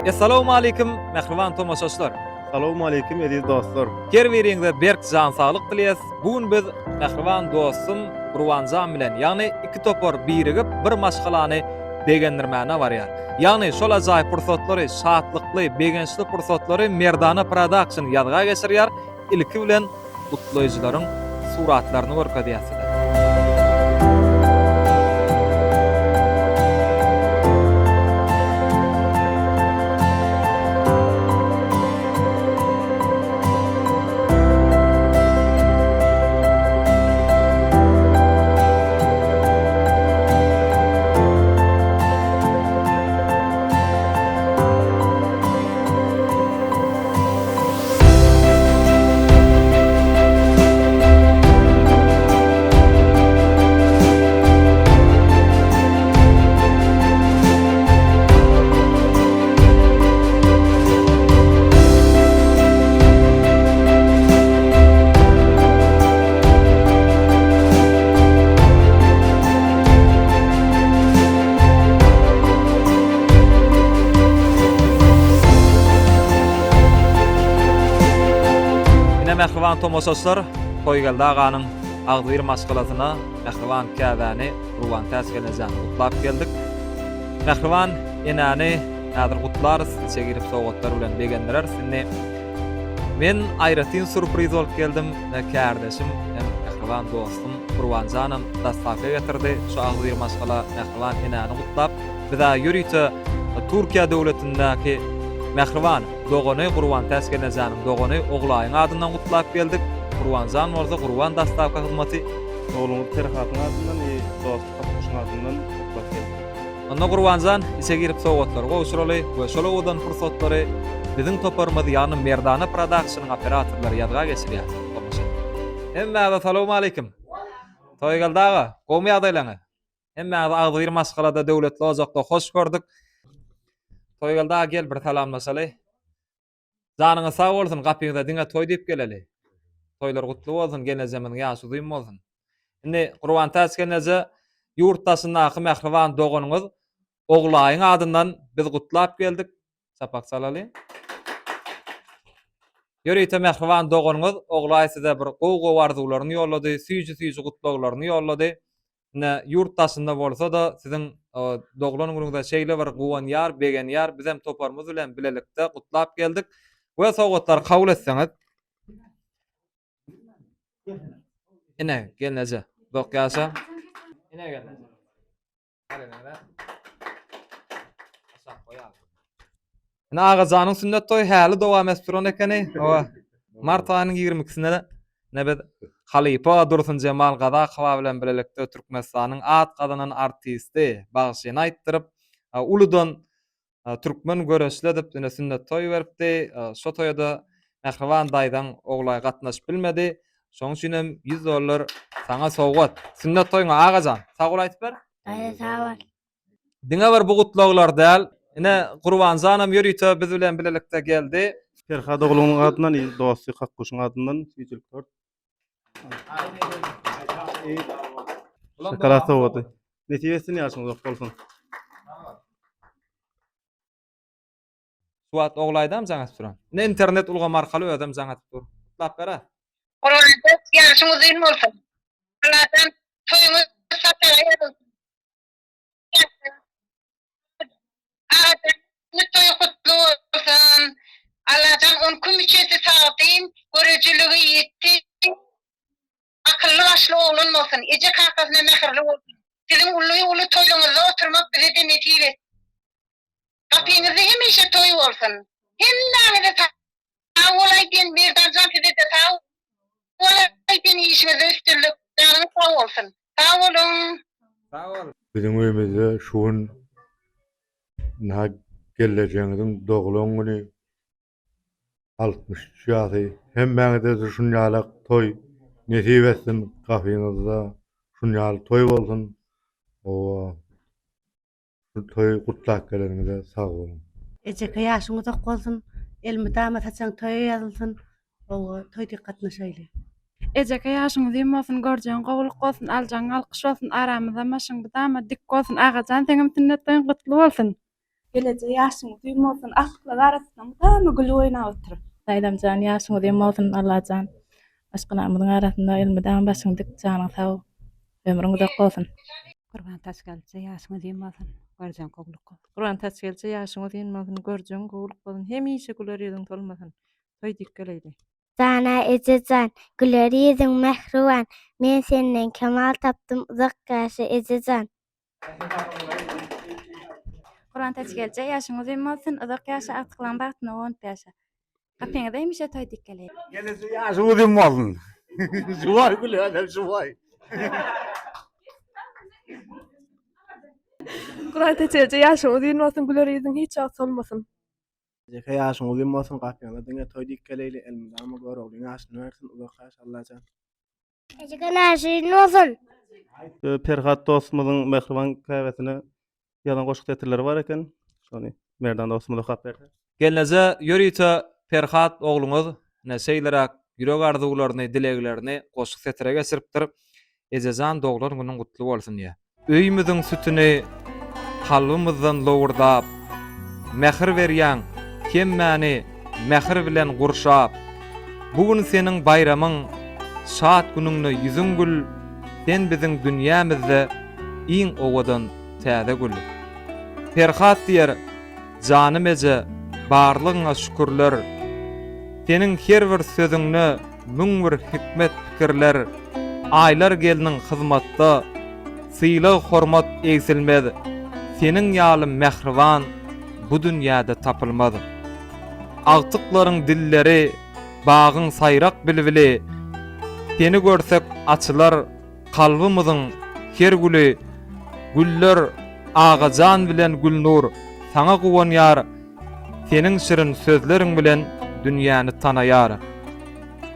Assalamu alaykum, mehriban tomoşaçylar. Assalamu alaykum aziz dostlar. Her biriňize berk jan saglyk dilýäs. Bugün biz mehriban dostum Gurbanjan bilen, ýagny iki topar birigip bir maşgalany begendirmäne barýar. Ýagny şol ajaýyp pursatlary, şatlykly, begençli pursatlary Merdana Production ýadga geçirýär. Ilki bilen gutlaýjylaryň suratlaryny görkezýär. Mehriban tomoşaçlar, Toýgeldi aganyň agdyr maşgalasyna mehriban käbäni Gurban täsgelenjän gutlap geldik. Mehriban enäni häzir gutlarys, içe girip sogatlar bilen begendirer. Seni men aýratyn surpriz bolup geldim we kärdeşim hem mehriban dostum Gurbanjanym dastafa getirdi. Şu agdyr maşgala mehriban enäni gutlap bize ýürüýte Türkiýe döwletindäki mehriban dogony Gurban täsgelenjän dogony oglaýyň adyndan gutlap geldik. Gurbanjan bolsa Gurban dastawka hyzmaty Oğlumuz Terhat'ın adından, dost Kapuş'un adından gutlap geldik. Onda Gurbanjan içe girip sogatlar goşuraly we şol odan fursatlary biziň toparmady ýagny Merdana Production'yň operatorlary ýadga geçirýär. Hemme salamu alaykum. Toýgeldi aga, gomy ýagdaýlaňy? Hemme agdyr maşgalada döwletli ozakda hoş gördük. Toýgeldi aga gel bir salamlaşaly. Janyňyz sag bolsun, gapyňyza diňe toý diýip geleli. Toýlar gutly bolsun, gelejegimiň ýaşy duýum bolsun. Indi Gurban täsgelenje ýurtdaşyndaky mehriban doganyňyz oglaýyň adyndan biz gutlap geldik. Sapak salaly. Ýöreýte mehriban doganyňyz oglaý size bir gowy warzularyny ýollady, süýji gutlawlaryny ýollady. Ne ýurtdaşynda bolsa da siziň doglan günüňizde şeýle bir gowanýar, begenýar, biz hem toparmyz bilen bilelikde gutlap geldik. Bu sogatlar kabul etseňiz. Ine gelneje. Dok ýaşa. Ine gelneje. Hadi näme? Aşak goýar. Ine agazanyň sünnet toý häli dowam etdiren ekeni. Owa mart aýynyň 22-sinde nebet Halipa Dursun Cemal Gadakowa bilen bilelikde Türkmenistanyň at gadanan artisti bagşyny aýtdyryp, uludan türkmen göreşli edip ine sünnet toý beripdi. Şo toýda mehriban daýdan oglaý gatnaşyp bilmedi. Şoň üçin hem $100 saňa sowgat. Sünnet toýuňa agajan, sag ol aýtyp ber. Sağ ol. Diňe bir bu gutlaglar däl. Ine Gurbanjanam ýörüýte biz bilen bilelikde geldi. Terhat oğlumun adından, dostu Kapuş'un adından süýçülükler. Şakarat sogaty. Netibesini ýaşyňyz bolsun. Suat oglaýdam jaňat duran. Ne internet ulgam arkaly ödem jaňat dur. Gutlap bera. Orada ýaşyňyz ýyl bolsun. Allah'tan toýuňyz satýar. Toýy gutly bolsun. Allah'tan on kümçesi sağdyn, görejiligi ýetdi. Akıllı başlı oğlun bolsun. Ece kakasına mehirli bolsun. Sizin ulu toýuňyzda oturmak bize de netibet. Kapyňyzda hemişe toý bolsun. Hemmäňize sağ olaýdyn bir darjan size de sağ olaýdyn işinize üstünlük. Canınız sağ olsun. Sağ olun. Sağ ol. Bizim öýümizde şuun na geleceğiniň doglan güni 60 ýaly hemmäňize şunýalak toý nesip etsin, gapyňyzda şunýaly toý bolsun. O toý gutlap geleniňize sag bolun. Ejeki ýaşyňyz ok bolsun, elmi damat haçan toý ýazylsyn, o toýda gatnaşaýly. Ejeki ýaşyňyz ýym bolsun, görjeň gowuluk bolsun, aljaň alkyş bolsun, aramyzda maşyň dama dik bolsun, agajan teňim sünnet toýuň gutly bolsun. Geleceğe yaşın duymazsın, aşklar arasında tamam gül oyna otur. Daydamcan yaşın duymazsın Allah'can. Aşklarımızın arasında elmeden başın dik canın sağ. Ömrün uzak olsun. Kurban taş gelse yaşını diýmezsin. Görjän gogluk bol. Kur'an tasgelçe yaşın duymazsın, görjün gogluk bolun. Hemişe güler ýüzüň tolmasın. Toy dikkeleydi. Sana ejecan, güler ýüzüň mehruwan. Men senden kemal tapdym, uzak gaşy ejecan. Kur'an tasgelçe yaşın duymazsın, uzak yaşa atyklan bagtyna 10 ýaşa. Kapyňyda hemişe toy dikkeleydi. Gelesi yaşımı dinmezsin. Şuvay gülü adam şuvay. Kur'an teçelce yaşamı dinmezsin, güler yüzün hiç az olmasın. Jeke yaşyň uzun bolsun, gapýanda diňe toý dikkeleyli elmydama gör oglyň ýaşyny versin, uzak gaş Allah'tan. Ejegan aşyny olsun. Ferhat dostumyzyň mehriban käwetine ýalan goşuk tetirleri bar eken, şonu merdan dostumyza hap berdi. Gelneze yörüýte Ferhat ogluňyz näseýleräk ýürek arzuwlaryny, dileglerini goşuk setere geçiripdir. Ejezan doglar günüň gutly bolsun diýe. Öýümüziň sütüni kalbymyzdan lowurdap, mehir berýän hemmäni mehir bilen gurşap, bugün seniň bayramyň, şat günüňni ýüzüň gül, sen biziň dünýämizde iň owadan täze gül. Ferhat diýer, janym eje, barlygyňa şükürler. Seniň her bir sözüňni müň bir hikmet pikirler, aýlar gelniň hyzmatda, syýlyk hormat egsilmez. Seniň ýalym mehriban bu dünýäde tapylmaz. Agtyklaryň dilleri, bagyň saýrak bilbili. Seni görsek açylar kalbymyzyň her güli. Güller agajan bilen gülnur saňa guwanýar. Seniň şirin sözleriň bilen dünýäni tanaýar.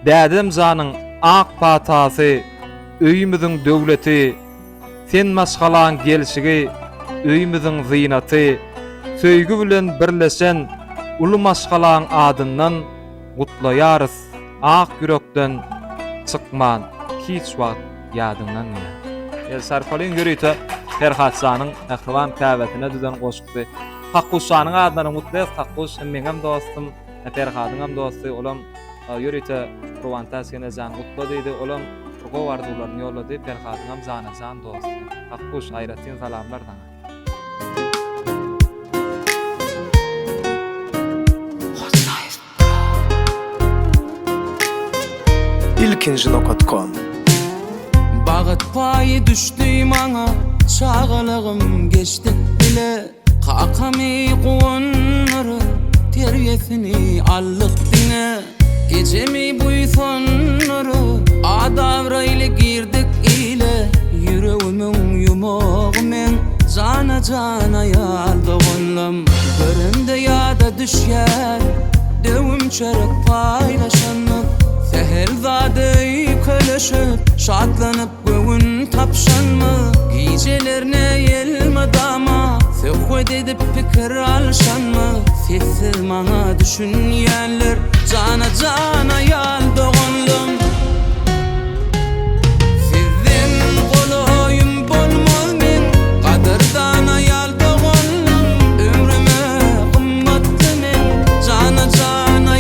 Dädem janyň ak patasy, öýümüziň döwleti, sen maşgalan gelşigi, öýümüziň zynaty, söýgü bilen birleşen uly maşgalan adyndan gutlaýarys. Ak yürekden çykman hiç wagt ýadyňdan ýa. El sarfalyň görýte Ferhat janyň ähwan käwetine düzen goşukdy. Hakkuşanyň adlaryny gutlaýas, Hakkuş meňem dostum, Ferhatyň hem dosty, olam ýörüýte Provantasyna jan gutla diýdi, olam go wardylaryny ýollady, Ferhatyň hem jan dosty. Hakkuş aýratyn salamlar daňa. ilkinji.com Bagyt paýy düşdi maňa, çağalygym geçdi bile. Kakamy guwunary, terýesini allyk diňe. Gecemi buýsanary, adawraýly girdik ile. Yüregimiň ýumagymen, jana ýaldy gonlam. Görümde ýada düşýär, döwüm çörek paýlaşanmak. Seherzade köleşip, şatlanyp göwün tapşanma. Gijelerine yelmadama, söhbet edip pikir alşanma. Sessiz maňa düşünýänler, jana ýaldy gonlam. Sizden goloýum bolmaz men, gadardana ýaldy gonlam. Ömrüme gymmatly men, jana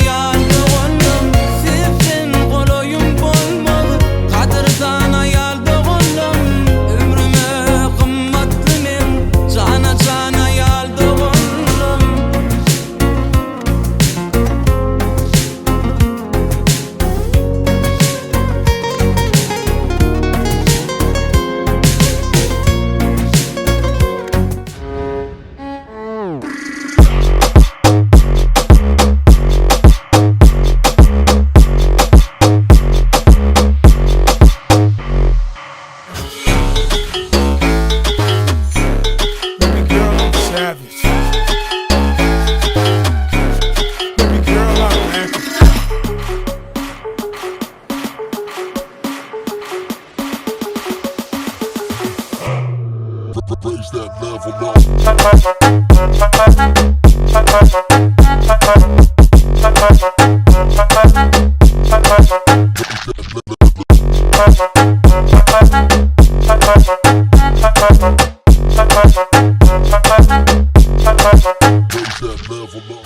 ýaldy gonlam. Sizden goloýum bolmaz, gadardana ýaldy gonlam. Ömrüme gymmatly men, jana ýaldy gonlam. Baby girl, I'm savage. Baby girl, I'm active. Raise that level up. level up.